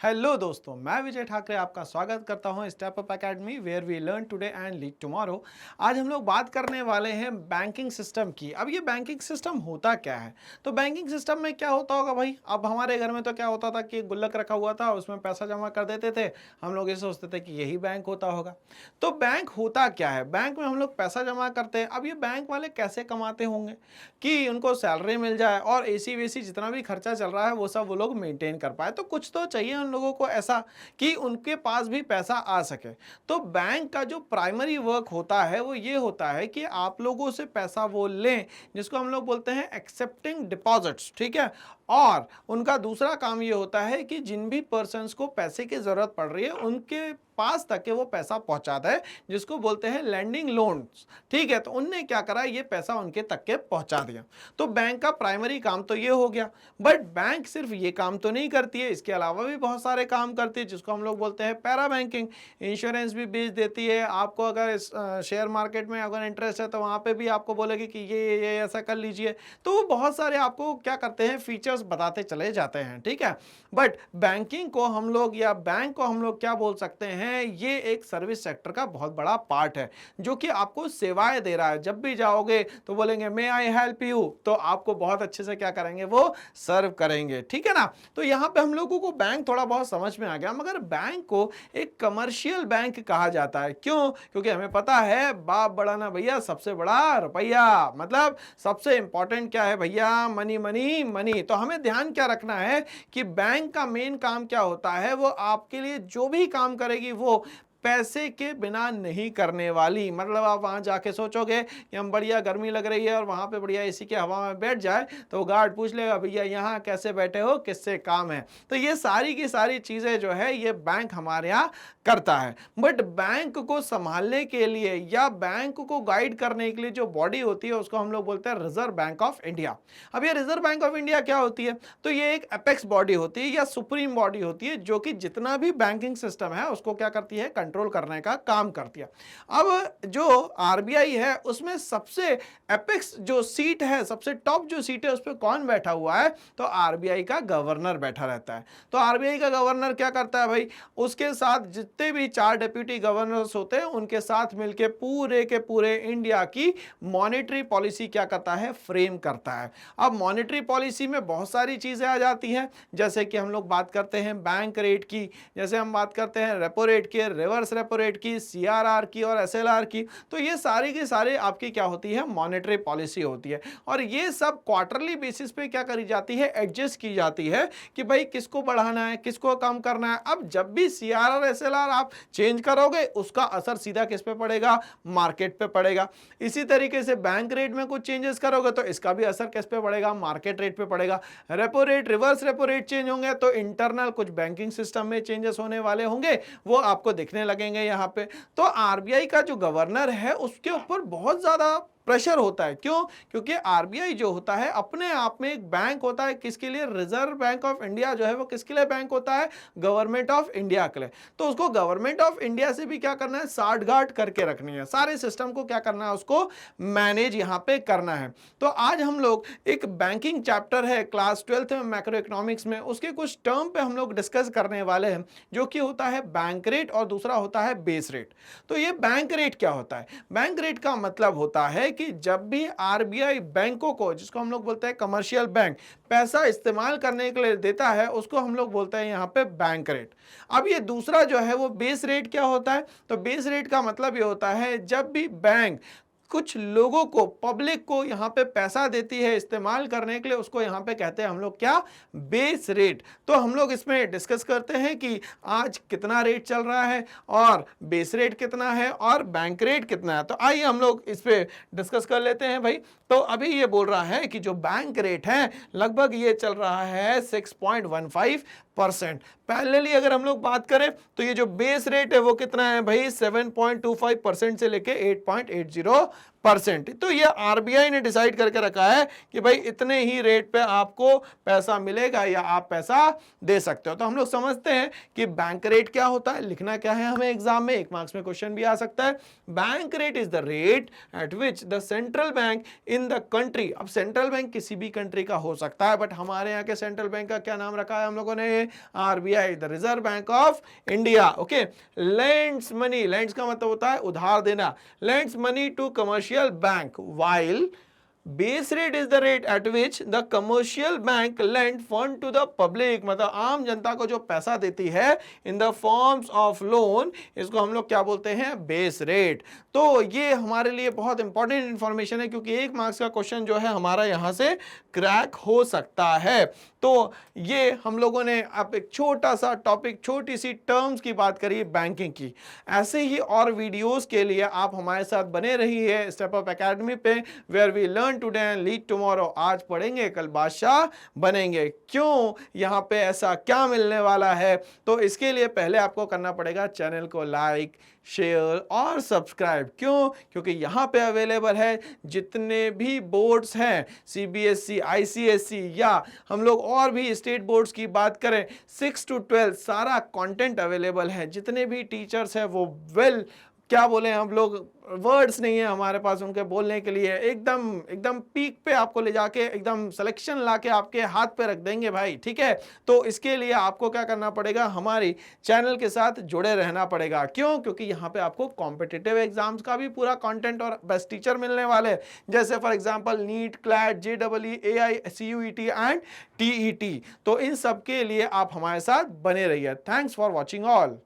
Hello दोस्तों, मैं विजय ठाकरे आपका स्वागत करता हूं Step Up Academy where we learn today and lead tomorrow. आज हम लोग बात करने वाले हैं बैंकिंग सिस्टम की। अब ये बैंकिंग सिस्टम होता क्या है? तो बैंकिंग सिस्टम में क्या होता होगा भाई? अब हमारे घर में तो क्या होता था कि गुल्लक रखा हुआ था, उसमें पैसा जमा कर देते थे। हम लोग ये सोचते थे कि यही बैंक होता होगा। तो बैंक होता क्या है? बैंक में हम लोग पैसा जमा करते हैं। अब ये बैंक वाले कैसे कमाते होंगे कि उनको सैलरी मिल जाए और एसी वेसी जितना भी खर्चा चल रहा है वो सब वो लोग मेंटेन कर पाए? तो कुछ तो चाहिए उन लोगों को ऐसा कि उनके पास भी पैसा आ सके। तो बैंक का जो प्राइमरी वर्क होता है वो ये होता है कि आप लोगों से पैसा वो लें, जिसको हम लोग बोलते हैं एक्सेप्टिंग डिपॉजिट्स, ठीक है। और उनका दूसरा काम ये होता है कि जिन भी पर्सन्स को पैसे की जरूरत पड़ रही है उनके पास तक के वो पैसा पहुंचाता है, जिसको बोलते हैं लैंडिंग लोन्स, ठीक है। तो उनने क्या करा, ये पैसा उनके तक के पहुंचा दिया। तो बैंक का प्राइमरी काम तो ये हो गया। बट बैंक सिर्फ ये काम तो नहीं करती है, इसके अलावा भी बहुत सारे काम करती है, जिसको हम लोग बोलते हैं पैरा बैंकिंग। इंश्योरेंस भी बेच देती है आपको। अगर शेयर मार्केट में अगर इंटरेस्ट है तो वहां पे भी आपको बोलेगी कि ये ऐसा कर लीजिए। तो वो बहुत सारे आपको क्या करते हैं, फीचर्स बताते चले जाते हैं, ठीक है। बट बैंकिंग को हम लोग या बैंक को हम लोग क्या बोल सकते हैं, ये एक सर्विस सेक्टर का बहुत बड़ा पार्ट है जो कि आपको सेवाएं दे रहा है। जब भी जाओगे तो बोलेंगे मे आई हेल्प यू, तो आपको बहुत अच्छे से क्या करेंगे, वो सर्व करेंगे, ठीक है ना। तो यहां पे हम लोगों को बैंक थोड़ा बहुत समझ में आ गया, मगर बैंक को एक कमर्शियल बैंक कहा जाता है। क्यों? क्योंकि हमें पता है बाप बड़ा ना भैया, सबसे बड़ा रुपया। मतलब सबसे इंपॉर्टेंट क्या है भैया, मनी मनी मनी। तो हमें ध्यान क्या रखना है कि बैंक का मेन काम क्या होता है, वो आपके लिए जो भी काम करेगी वो पैसे के बिना नहीं करने वाली। मतलब आप वहां जाके सोचोगे कि हम बढ़िया, गर्मी लग रही है और वहां पे बढ़िया एसी की हवा में बैठ जाए, तो गार्ड पूछ लेगा भैया यहाँ कैसे बैठे हो, किससे काम है। तो ये सारी की सारी चीजें जो है ये बैंक हमारे यहाँ करता है। बट बैंक को संभालने के लिए या बैंक को गाइड करने के लिए जो बॉडी होती है उसको हम लोग बोलते हैं रिजर्व बैंक ऑफ इंडिया। अब ये रिजर्व बैंक ऑफ इंडिया क्या होती है? तो ये एक एपेक्स बॉडी होती है या सुप्रीम बॉडी होती है जो कि जितना भी बैंकिंग सिस्टम है उसको क्या करती है, कंट्रोल करने का काम करती है। अब जो आरबीआई है उसमें सबसे एपेक्स जो सीट है, सबसे टॉप जो सीट है उस पर कौन बैठा हुआ है? तो आरबीआई का गवर्नर बैठा रहता है। तो आरबीआई का गवर्नर क्या करता है भाई, उसके साथ जितने भी 4 डिप्यूटी गवर्नर्स होते हैं उनके साथ मिलकर पूरे के पूरे इंडिया की मॉनेटरी पॉलिसी क्या करता है, फ्रेम करता है। अब मॉनेटरी पॉलिसी में बहुत सारी चीजें आ जाती हैं, जैसे कि हम लोग बात करते हैं बैंक रेट की, जैसे हम बात करते हैं रेपो रेट की, रिवर्स रेपो रेट की, सीआरआर की और एसएलआर की। तो ये सारी की सारी आपकी क्या होती है, मॉनेटरी पॉलिसी होती है। और ये सब क्वार्टरली बेसिस पे क्या करी जाती है, एडजस्ट की जाती है कि भाई किसको बढ़ाना है, किसको कम करना है। अब जब भी सीआरआर एसएलआर आप चेंज करोगे उसका असर सीधा किस पे पड़ेगा, मार्केट पे पड़ेगा। इसी तरीके से बैंक रेट में कुछ चेंजेस करोगे तो इसका भी असर किस पे पड़ेगा, मार्केट रेट पे पड़ेगा। Repo rate, reverse repo rate change होंगे तो इंटरनल कुछ बैंकिंग सिस्टम में चेंजेस होने वाले होंगे, वो आपको दिखने लगेंगे यहाँ पे। तो आरबीआई का जो गवर्नर है उसके ऊपर बहुत ज्यादा प्रेशर होता है। क्यों? क्योंकि आरबीआई जो होता है अपने आप में एक बैंक होता है। किसके लिए? रिजर्व बैंक ऑफ इंडिया जो है वो किसके लिए बैंक होता है, गवर्नमेंट ऑफ इंडिया के लिए। तो उसको गवर्नमेंट ऑफ इंडिया से भी क्या करना है, साठगांठ करके रखनी है। सारे सिस्टम को क्या करना है, उसको मैनेज यहाँ पे करना है। तो आज हम लोग एक बैंकिंग चैप्टर है क्लास 12th में मैक्रो इकोनॉमिक्स में, उसके कुछ टर्म पे हम लोग डिस्कस करने वाले हैं, जो कि होता है बैंक रेट और दूसरा होता है बेस रेट। तो ये बैंक रेट क्या होता है? बैंक रेट का मतलब होता है कि जब भी आरबीआई बैंकों को, जिसको हम लोग बोलते हैं कमर्शियल बैंक, पैसा इस्तेमाल करने के लिए देता है उसको हम लोग बोलते हैं यहाँ पे बैंक रेट। अब ये दूसरा जो है वो बेस रेट क्या होता है? तो बेस रेट का मतलब ये होता है जब भी बैंक कुछ लोगों को, पब्लिक को यहाँ पे पैसा देती है इस्तेमाल करने के लिए, उसको यहाँ पे कहते हैं हम लोग क्या, बेस रेट। तो हम लोग इसमें डिस्कस करते हैं कि आज कितना रेट चल रहा है और बेस रेट कितना है और बैंक रेट कितना है। तो आइए हम लोग इस पे डिस्कस कर लेते हैं भाई। तो अभी ये बोल रहा है कि जो बैंक रेट है लगभग ये चल रहा है 6.15%। पैरेलली अगर हम लोग बात करें तो ये जो बेस रेट है वो कितना है भाई, 7.25% से लेके 8.80 परसेंट। तो ये आरबीआई ने डिसाइड करके रखा है कि भाई इतने ही रेट पे आपको पैसा मिलेगा या आप पैसा दे सकते हो। तो हम लोग समझते हैं कि बैंक रेट क्या होता है, लिखना क्या है हमें एग्जाम में, 1 मार्क्स में क्वेश्चन भी आ सकता है। Bank rate is the rate at which the central bank in the country. अब सेंट्रल बैंक किसी भी कंट्री का हो सकता है, बट हमारे यहाँ के सेंट्रल बैंक का क्या नाम रखा है हम लोगों ने, RBI, the Reserve Bank of India. Okay, lends money, lends का मतलब होता है उधार देना, lends money to commercial bank, while base rate is the rate at which the commercial bank lend fund to the public. मतलब आम जनता को जो पैसा देती है in the forms of loan, इसको हम लोग क्या बोलते हैं, बेस रेट। तो ये हमारे लिए बहुत इंपॉर्टेंट इंफॉर्मेशन है, क्योंकि 1 मार्क्स का क्वेश्चन जो है हमारा यहां से क्रैक हो सकता है। तो ये हम लोगों ने अब एक छोटा सा टॉपिक, छोटी सी टर्म्स की बात करी बैंकिंग की। ऐसे ही और वीडियोस के लिए आप हमारे साथ बने रहिए स्टेप अप एकेडमी पे, where we learn today and lead tomorrow. आज पढ़ेंगे कल बादशाह बनेंगे। क्यों, यहाँ पे ऐसा क्या मिलने वाला है? तो इसके लिए पहले आपको करना पड़ेगा चैनल को लाइक, शेयर और सब्सक्राइब। क्यों? क्योंकि यहाँ पे अवेलेबल है जितने भी बोर्ड्स हैं, सीबीएसई, आईसीएसई या हम लोग और भी स्टेट बोर्ड्स की बात करें, 6 to 12 सारा कंटेंट अवेलेबल है। जितने भी टीचर्स हैं वो क्या बोले हम लोग, वर्ड्स नहीं है हमारे पास उनके बोलने के लिए, एकदम एकदम पीक पे आपको ले जाके एकदम सिलेक्शन लाके आपके हाथ पे रख देंगे भाई, ठीक है। तो इसके लिए आपको क्या करना पड़ेगा, हमारी चैनल के साथ जुड़े रहना पड़ेगा। क्यों? क्योंकि यहाँ पे आपको कॉम्पिटिटिव एग्जाम्स का भी पूरा कंटेंट और बेस्ट टीचर मिलने वाले, जैसे for example NEET, CLAT, JEE, AI, CUET and TET. तो इन सब के लिए आप हमारे साथ बने रहिए। Thanks for watching all.